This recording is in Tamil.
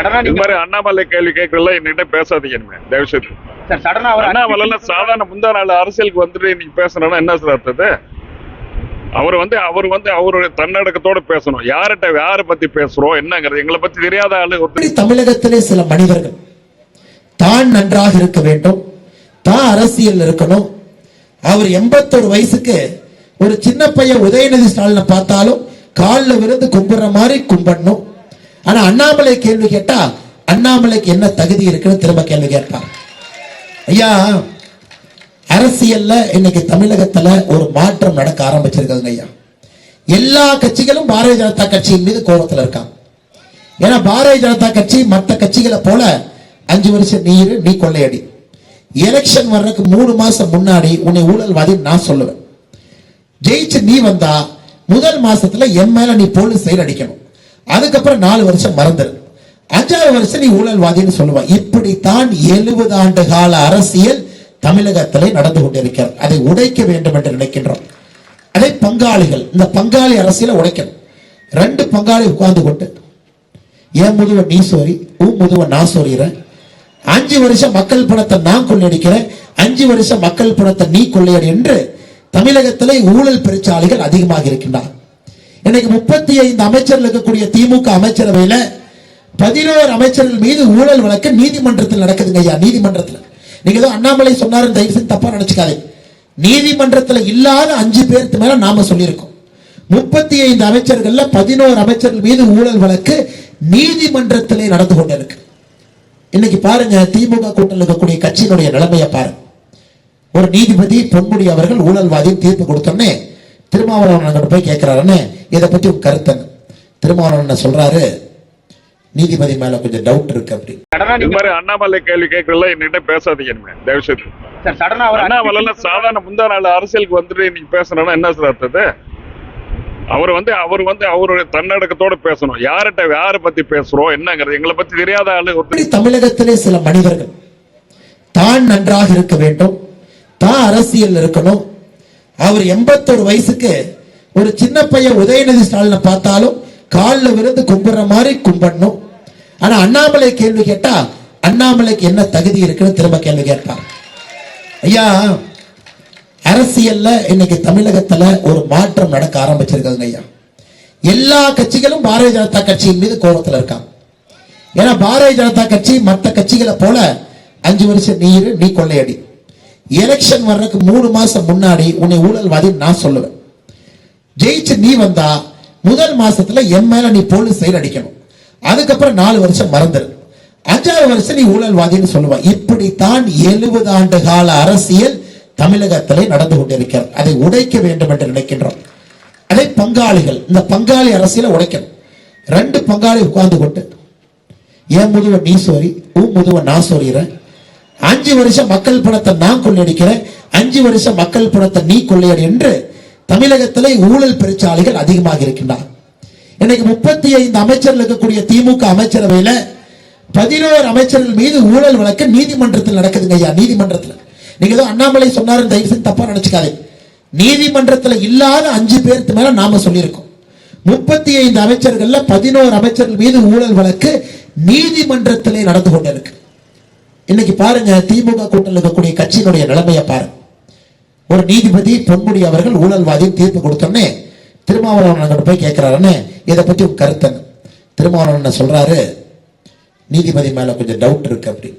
இது மாதிரி அண்ணாமலை கேள்வி கேட்கல என்கிட்ட பேசாதீங்க தயவுசெய்து. அண்ணாமலை சாதாரண முந்தா நாள் அரசியலுக்கு வந்துட்டு நீங்க பேசணும்னா என்ன சார் அர்த்தது? அவர் அவரு தன்னடக்கத்தோட பேசணும். யாரை பத்தி பேசுறோம் என்னங்கிறது எங்களை பத்தி தெரியாத ஆளு. தமிழகத்திலே சில மனிதர்கள் தான் நன்றாக இருக்க வேண்டும், தான் அரசியல் இருக்கணும். அவர் 81 வயசுக்கு ஒரு சின்ன பையன் உதயநிதி ஸ்டாலினை பார்த்தாலும் காலில் விழுந்து கும்பிடுற மாதிரி கும்பிடணும். ஆனா அண்ணாமலை கேள்வி கேட்டா அண்ணாமலைக்கு என்ன தகுதி இருக்குன்னு திரும்ப கேள்வி கேட்பார். ஐயா, அரசியல்ல இன்னைக்கு தமிழகத்துல ஒரு மாற்றம் நடக்க ஆரம்பிச்சிருக்குதுங்க ஐயா. எல்லா கட்சிகளும் பாரதிய ஜனதா கட்சியின் மீது கோபத்தில் இருக்காங்க. ஏன்னா பாரதிய ஜனதா கட்சி மற்ற கட்சிகளை போல 5 வருஷம் நீ கொள்ளையடி, எலெக்ஷன் வர்றதுக்கு 3 மாசம் முன்னாடி உன்னை ஊழல்வாதி நான் சொல்லுவேன். ஜெயிச்சு நீ வந்தா முதல் மாசத்துல என் மேல நீ போலீஸ் சைடு அடிக்கணும், அதுக்கப்புறம் 4 வருஷம் மறந்துரு, 5வது வருஷம் நீ ஊழல்வாதின்னு சொல்லுவா. இப்படித்தான் 70 ஆண்டு கால அரசியல் தமிழகத்திலே நடந்து கொண்டிருக்கிறது. அதை உடைக்க வேண்டும் என்று நினைக்கின்றோம். அதை பங்காளிகள், இந்த பங்காளி அரசியலை உடைக்கணும். 2 பங்காளி உட்கார்ந்து கொண்டு என் முதுவ நீ சோரி, உன் முதுவ நான் சோரிறேன், 5 வருஷம் மக்கள் பணத்தை நான் கொள்ளையடிக்கிறேன், 5 வருஷம் மக்கள் பணத்தை நீ கொள்ளையடி என்று தமிழகத்திலே ஊழல் பெருச்சாளிகள் அதிகமாக இருக்கின்றார். இன்னைக்கு 35 அமைச்சர்கள் இருக்கக்கூடிய திமுக அமைச்சரவையில 11 அமைச்சர்கள் மீது ஊழல் வழக்கு நீதிமன்றத்தில் நடக்குதுங்க ஐயா. நீதிமன்றத்தில் நீங்க ஏதோ அண்ணாமலை சொன்னாரு தயவு செஞ்சு தப்பா நினைச்சுக்காதே. நீதிமன்றத்தில் இல்லாத 5 பேருக்கு மேல நாம சொல்லியிருக்கோம். 35 அமைச்சர்கள்ல 11 அமைச்சர்கள் மீது ஊழல் வழக்கு நீதிமன்றத்திலே நடந்து கொண்டிருக்கு. இன்னைக்கு பாருங்க, திமுக கூட்டத்தில் இருக்கக்கூடிய கட்சியினுடைய நிலைமையை பாருங்க. ஒரு நீதிபதி பொன்முடி அவர்கள் ஊழல்வாதியும் தீர்ப்பு கொடுத்தோன்னே திருமாவளவன் போய் கேட்கிறாரு, இதை பத்தி உங்க கருத்து? திருமாவளவன் சொல்றாரு, நீதிபதி மேல கொஞ்சம் டவுட் இருக்கு அப்படி. இது மாதிரி அண்ணாமலை கேள்வி கேட்கல என்கிட்ட பேசாதீங்க தயவுசெய்து. அண்ணாமலை சாதாரண முந்தா நாள் அரசியலுக்கு வந்துட்டு நீங்க பேசணும்னா என்ன சார் அர்த்தது? அவரு அவரு தன்னடக்கத்தோட பேசணும். யாரை பத்தி பேசுறோம் என்னங்கிறது எங்களை பத்தி தெரியாத ஆளு. தமிழகத்திலே சில மனிதர்கள் தான் நன்றாக இருக்க வேண்டும், தான் அரசியல் இருக்கணும். அவர் 81 வயசுக்கு ஒரு சின்ன பையன் உதயநிதி ஸ்டாலினை பார்த்தாலும் காலில் விழுந்து கும்பிடுற மாதிரி கும்பிடணும். ஆனா அண்ணாமலை கேள்வி கேட்டா அண்ணாமலைக்கு என்ன தகுதி இருக்குன்னு திரும்ப கேள்வி கேட்பார். ஐயா, அரசியல்ல இன்னைக்கு தமிழகத்துல ஒரு மாற்றம் நடக்க ஆரம்பிச்சிருக்குதுங்க ஐயா. எல்லா கட்சிகளும் பாரதிய ஜனதா கட்சியின் மீது கோபத்தில் இருக்காங்க. ஏன்னா பாரதிய ஜனதா கட்சி மற்ற கட்சிகளை போல 5 வருஷம் நீ கொள்ளையடி, எலெக்ஷன் வர்றதுக்கு 3 மாசம் முன்னாடி உன்னை ஊழல்வாதி நான் சொல்லுவேன். ஜெயிச்சு நீ வந்தா முதல் மாசத்துல என் மேல நீ போலீஸ் சைடு அடிக்கணும், அதுக்கப்புறம் 4 வருஷம் மறந்துரு, 5வது வருஷம் நீ ஊழல்வாதின்னு சொல்லுவா. இப்படித்தான் 70 ஆண்டு கால அரசியல் தமிழகத்திலே நடந்து கொண்டிருக்கிறது. அதை உடைக்க வேண்டும் என்று நினைக்கின்றோம். அதை பங்காளிகள், இந்த பங்காளி அரசியலை உடைக்கணும். 2 பங்காளி உட்கார்ந்து கொண்டு என் முதுவ நீ சோரி, உன் முதுவ நான் சோரிறேன், 5 வருஷம் மக்கள் பணத்தை நான் கொள்ளையடிக்கிறேன், 5 வருஷம் மக்கள் பணத்தை நீ கொள்ளையடி என்று தமிழகத்திலே ஊழல் பெருச்சாளிகள் அதிகமாக இருக்கின்றார். இன்னைக்கு 35 அமைச்சர்கள் இருக்கக்கூடிய திமுக அமைச்சரவையில 11 அமைச்சர்கள் மீது ஊழல் வழக்கு நீதிமன்றத்தில் நடக்குதுங்க ஐயா. நீதிமன்றத்தில் நீங்க ஏதோ அண்ணாமலை சொன்னாரு தயவு செஞ்சு தப்பா நினைச்சுக்காதே. நீதிமன்றத்தில் இல்லாத 5 பேருக்கு மேல நாம சொல்லியிருக்கோம். 35 அமைச்சர்கள்ல 11 அமைச்சர்கள் மீது ஊழல் வழக்கு நீதிமன்றத்திலே நடந்து கொண்டிருக்கு. இன்னைக்கு பாருங்க, திமுக கூட்டத்தில் இருக்கக்கூடிய கட்சியினுடைய நிலைமையை பாருங்க. ஒரு நீதிபதி பொன்முடி அவர்கள் ஊழல்வாதியும் தீர்ப்பு கொடுத்தோன்னே திருமாவளவன் போய் கேட்கிறாரு, இதை பத்தி உங்க கருத்து? திருமாவளவன் சொல்றாரு, நீதிபதி மேல கொஞ்சம் டவுட் இருக்கு அப்படி.